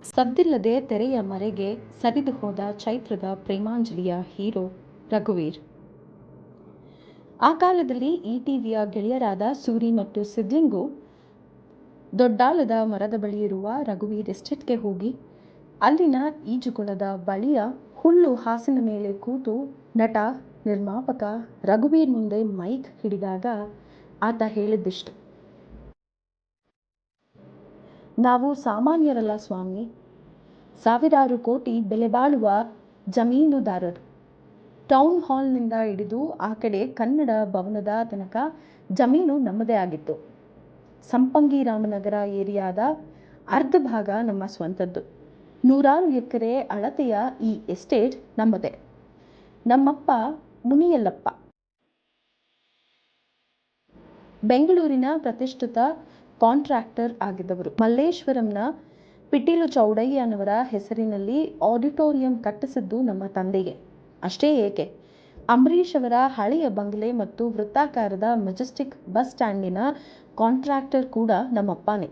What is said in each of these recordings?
ಸದ್ದಿಲ್ಲದೆ ತೆರೆಯ ಮರೆಗೆ ಸರಿದು ಹೋದ ಚೈತ್ರದ ಪ್ರೇಮಾಂಜಲಿಯ ಹೀರೋ ರಘುವೀರ್. ಆ ಕಾಲದಲ್ಲಿ ಈಟಿವಿಯ ಗೆಳೆಯರಾದ ಸೂರಿ ಮತ್ತು ಸಿದ್ಲಿಂಗು ದೊಡ್ಡಾಲದ ಮರದ ಬಳಿ ಇರುವ ರಘುವೀರ್ ಎಸ್ಟೇಟ್ಗೆ ಹೋಗಿ ಅಲ್ಲಿನ ಈಜುಕೊಳದ ಬಳಿಯ ಹುಲ್ಲು ಹಾಸಿನ ಮೇಲೆ ಕೂತು ನಟ ನಿರ್ಮಾಪಕ ರಘುವೀರ್ ಮುಂದೆ ಮೈಕ್ ಹಿಡಿದಾಗ ಆತ ಹೇಳಿದ್ದಿಷ್ಟು: ನಾವು ಸಾಮಾನ್ಯರಲ್ಲ ಸ್ವಾಮಿ, ಸಾವಿರಾರು ಕೋಟಿ ಬೆಲೆ ಬಾಳುವ ಜಮೀನುದಾರರು. ಟೌನ್ ಹಾಲ್ನಿಂದ ಹಿಡಿದು ಆ ಕಡೆ ಕನ್ನಡ ಭವನದ ತನಕ ಜಮೀನು ನಮ್ಮದೇ ಆಗಿತ್ತು. ಸಂಪಂಗಿ ರಾಮನಗರ ಏರಿಯಾದ ಅರ್ಧ ಭಾಗ ನಮ್ಮ ಸ್ವಂತದ್ದು. 100 ಎಕರೆ ಅಳತೆಯ ಈ ಎಸ್ಟೇಟ್ ನಮ್ಮದೇ. ನಮ್ಮಪ್ಪ ಮುನಿಯಲ್ಲಪ್ಪ ಬೆಂಗಳೂರಿನ ಪ್ರತಿಷ್ಠಿತ ಕಾಂಟ್ರಾಕ್ಟರ್ ಆಗಿದ್ದವರು. ಮಲ್ಲೇಶ್ವರಂನ ಪಿಟೀಲು ಚೌಡಯ್ಯನವರ ಹೆಸರಿನಲ್ಲಿ ಆಡಿಟೋರಿಯಂ ಕಟ್ಟಿಸಿದ್ದು ನಮ್ಮ ತಂದೆಗೆ. ಅಷ್ಟೇ ಏಕೆ, ಅಂಬರೀಷ್ ಅವರ ಹಳೆಯ ಬಂಗಲೆ ಮತ್ತು ವೃತ್ತಾಕಾರದ ಮೆಜೆಸ್ಟಿಕ್ ಬಸ್ ಸ್ಟ್ಯಾಂಡಿನ ಕಾಂಟ್ರಾಕ್ಟರ್ ಕೂಡ ನಮ್ಮಪ್ಪನೇ.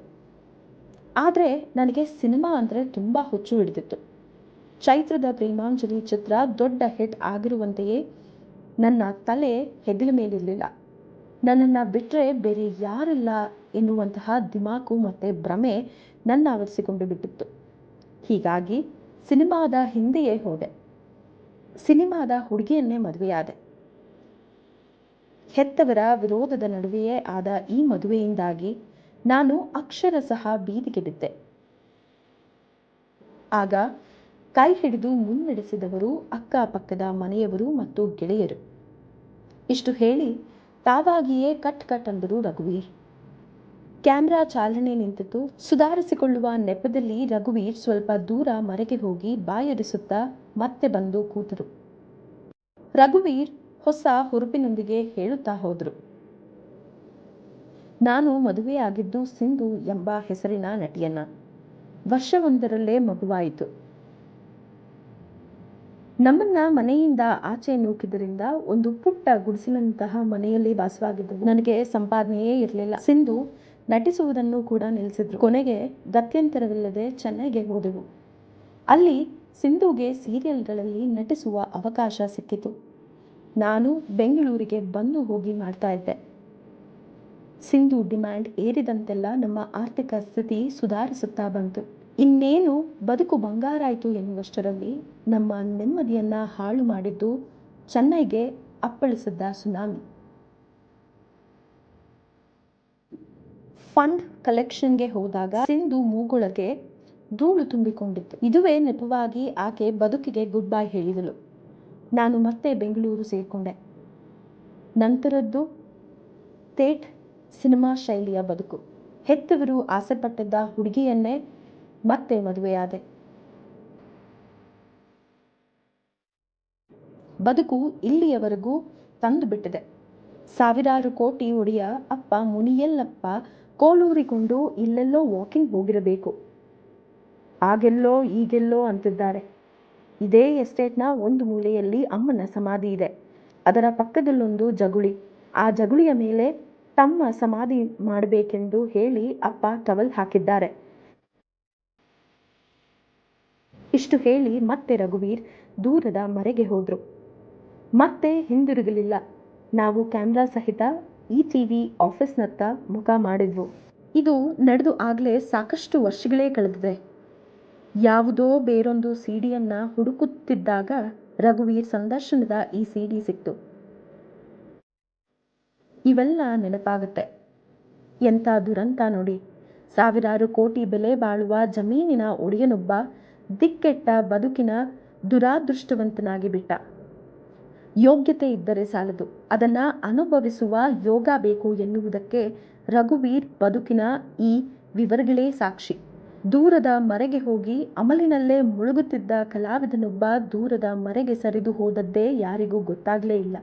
ಆದರೆ ನನಗೆ ಸಿನಿಮಾ ಅಂದರೆ ತುಂಬ ಹುಚ್ಚು ಹಿಡಿದಿತ್ತು. ಚೈತ್ರದ ಪ್ರೇಮಾಂಜಲಿ ಚಿತ್ರ ದೊಡ್ಡ ಹಿಟ್ ಆಗಿರುವಂತೆಯೇ ನನ್ನ ತಲೆ ಹೆಗಲ ಮೇಲಿರಲಿಲ್ಲ. ನನ್ನನ್ನು ಬಿಟ್ಟರೆ ಬೇರೆ ಯಾರಿಲ್ಲ ಎನ್ನುವಂತಹ ದಿಮಾಕು ಮತ್ತು ಭ್ರಮೆ ನನ್ನ ಆವರಿಸಿಕೊಂಡು ಬಿಟ್ಟಿತ್ತು. ಹೀಗಾಗಿ ಸಿನಿಮಾದ ಹಿಂದೆಯೇ ಹೋದೆ. ಸಿನಿಮಾದ ಹುಡುಗಿಯನ್ನೇ ಮದುವೆಯಾದೆ. ಹೆತ್ತವರ ವಿರೋಧದ ನಡುವೆಯೇ ಆದ ಈ ಮದುವೆಯಿಂದಾಗಿ ನಾನು ಅಕ್ಷರಶಃ ಬೀದಿಗೆ ಬಿದ್ದೆ. ಆಗ ಕೈ ಹಿಡಿದು ಮುನ್ನಡೆಸಿದವರು ಅಕ್ಕಪಕ್ಕದ ಮನೆಯವರು ಮತ್ತು ಗೆಳೆಯರು. ಇಷ್ಟು ಹೇಳಿ ತಾವಾಗಿಯೇ ಕಟ್ ಅಂದರು ರಘುವೀರ್. ಕ್ಯಾಮ್ರಾ ಚಾಲನೆ ನಿಂತಿತು. ಸುಧಾರಿಸಿಕೊಳ್ಳುವ ನೆಪದಲ್ಲಿ ರಘುವೀರ್ ಸ್ವಲ್ಪ ದೂರ ಮರೆಗೆ ಹೋಗಿ ಬಾಯರಿಸುತ್ತಾ ಮತ್ತೆ ಬಂದು ಕೂತರು. ರಘುವೀರ್ ಹೊಸ ಹುರುಪಿನೊಂದಿಗೆ ಹೇಳುತ್ತಾ ಹೋದರು: ನಾನು ಮದುವೆಯಾಗಿದ್ದು ಸಿಂಧು ಎಂಬ ಹೆಸರಿನ ನಟಿಯನ್ನ. ವರ್ಷವೊಂದರಲ್ಲೇ ಮಗುವಾಯಿತು. ನಮ್ಮನ್ನ ಮನೆಯಿಂದ ಆಚೆ ನೂಕಿದ್ದರಿಂದ ಒಂದು ಪುಟ್ಟ ಗುಡಿಸಿನಂತಹ ಮನೆಯಲ್ಲಿ ವಾಸವಾಗಿದ್ದವು. ನನಗೆ ಸಂಪಾದನೆಯೇ ಇರಲಿಲ್ಲ. ಸಿಂಧು ನಟಿಸುವುದನ್ನು ಕೂಡ ನಿಲ್ಲಿಸಿದ್ರು. ಕೊನೆಗೆ ಗತ್ಯಂತರವಿಲ್ಲದೆ ಚೆನ್ನೈಗೆ ಹೋದೆವು. ಅಲ್ಲಿ ಸಿಂಧುಗೆ ಸೀರಿಯಲ್ಗಳಲ್ಲಿ ನಟಿಸುವ ಅವಕಾಶ ಸಿಕ್ಕಿತು. ನಾನು ಬೆಂಗಳೂರಿಗೆ ಬಂದು ಹೋಗಿ ಮಾಡ್ತಾ ಇದ್ದೆ. ಸಿಂಧು ಡಿಮ್ಯಾಂಡ್ ಏರಿದಂತೆಲ್ಲ ನಮ್ಮ ಆರ್ಥಿಕ ಸ್ಥಿತಿ ಸುಧಾರಿಸುತ್ತಾ ಬಂತು. ಇನ್ನೇನು ಬದುಕು ಬಂಗಾರಾಯಿತು ಎನ್ನುವಷ್ಟರಲ್ಲಿ ನಮ್ಮ ನೆಮ್ಮದಿಯನ್ನ ಹಾಳು ಮಾಡಿದ್ದು ಚೆನ್ನೈಗೆ ಅಪ್ಪಳಿಸಿದ್ದ ಸುನಾಮಿ. ಫಂಡ್ ಕಲೆಕ್ಷನ್ಗೆ ಹೋದಾಗ ಸಿಂಧು ಮೂಗೊಳಗೆ ಧೂಳು ತುಂಬಿಕೊಂಡಿತ್ತು. ಇದುವೇ ನೆಪವಾಗಿ ಆಕೆ ಬದುಕಿಗೆ ಗುಡ್ ಬೈ ಹೇಳಿದಳು. ನಾನು ಮತ್ತೆ ಬೆಂಗಳೂರು ಸೇರಿಕೊಂಡೆ. ನಂತರದ್ದು ಥೇಟ್ ಸಿನಿಮಾ ಶೈಲಿಯ ಬದುಕು. ಹೆತ್ತವರು ಆಸೆಪಟ್ಟಿದ್ದ ಹುಡುಗಿಯನ್ನೇ ಮತ್ತೆ ಮದುವೆಯಾದೆ. ಬದುಕು ಇಲ್ಲಿಯವರೆಗೂ ತಂದು ಬಿಟ್ಟಿದೆ. ಸಾವಿರಾರು ಕೋಟಿ ಒಡೆಯ ಅಪ್ಪ ಮುನಿಯಲ್ಲಪ್ಪ ಕೋಲೂರಿಕೊಂಡು ಇಲ್ಲೆಲ್ಲೋ ವಾಕಿಂಗ್ ಹೋಗಿರಬೇಕು. ಆಗೆಲ್ಲೋ ಈಗೆಲ್ಲೋ ಅಂತಿದ್ದಾರೆ. ಇದೇ ಎಸ್ಟೇಟ್ನ ಒಂದು ಮೂಲೆಯಲ್ಲಿ ಅಮ್ಮನ ಸಮಾಧಿ ಇದೆ. ಅದರ ಪಕ್ಕದಲ್ಲೊಂದು ಜಗುಳಿ. ಆ ಜಗುಳಿಯ ಮೇಲೆ ತಮ್ಮ ಸಮಾಧಿ ಮಾಡಬೇಕೆಂದು ಹೇಳಿ ಅಪ್ಪ ಟವಲ್ ಹಾಕಿದ್ದಾರೆ. ಇಷ್ಟು ಹೇಳಿ ಮತ್ತೆ ರಘುವೀರ್ ದೂರದ ಮರೆಗೆ ಹೋದ್ರು. ಮತ್ತೆ ಹಿಂದಿರುಗಲಿಲ್ಲ. ನಾವು ಕ್ಯಾಮ್ರಾ ಸಹಿತ ಈಟಿವಿ ಆಫೀಸ್ನತ್ತ ಮುಖ ಮಾಡಿದ್ವು. ಇದು ನಡೆದು ಆಗಲೇ ಸಾಕಷ್ಟು ವರ್ಷಗಳೇ ಕಳೆದಿದೆ. ಯಾವುದೋ ಬೇರೊಂದು ಸಿಡಿಯನ್ನ ಹುಡುಕುತ್ತಿದ್ದಾಗ ರಘುವೀರ್ ಸಂದರ್ಶನದ ಈ ಸಿಡಿ ಸಿಕ್ತು. ಇವೆಲ್ಲ ನೆನಪಾಗುತ್ತೆ. ಎಂಥ ದುರಂತ ನೋಡಿ. ಸಾವಿರಾರು ಕೋಟಿ ಬೆಲೆ ಬಾಳುವ ಜಮೀನಿನ ಒಡೆಯನೊಬ್ಬ ದಿಕ್ಕೆಟ್ಟ ಬದುಕಿನ ದುರಾದೃಷ್ಟವಂತನಾಗಿ ಬಿಟ್ಟ. ಯೋಗ್ಯತೆ ಇದ್ದರೆ ಸಾಲದು, ಅದನ್ನ ಅನುಭವಿಸುವ ಯೋಗ ಬೇಕು ಎನ್ನುವುದಕ್ಕೆ ರಘುವೀರ್ ಬದುಕಿನ ಈ ವಿವರಗಳೇ ಸಾಕ್ಷಿ. ದೂರದ ಮರೆಗೆ ಹೋಗಿ ಅಮಲಿನಲ್ಲೇ ಮುಳುಗುತ್ತಿದ್ದ ಕಲಾವಿದನೊಬ್ಬ ದೂರದ ಮರೆಗೆ ಸರಿದು ಹೋದದ್ದೇ ಯಾರಿಗೂ ಗೊತ್ತಾಗಲೇ ಇಲ್ಲ.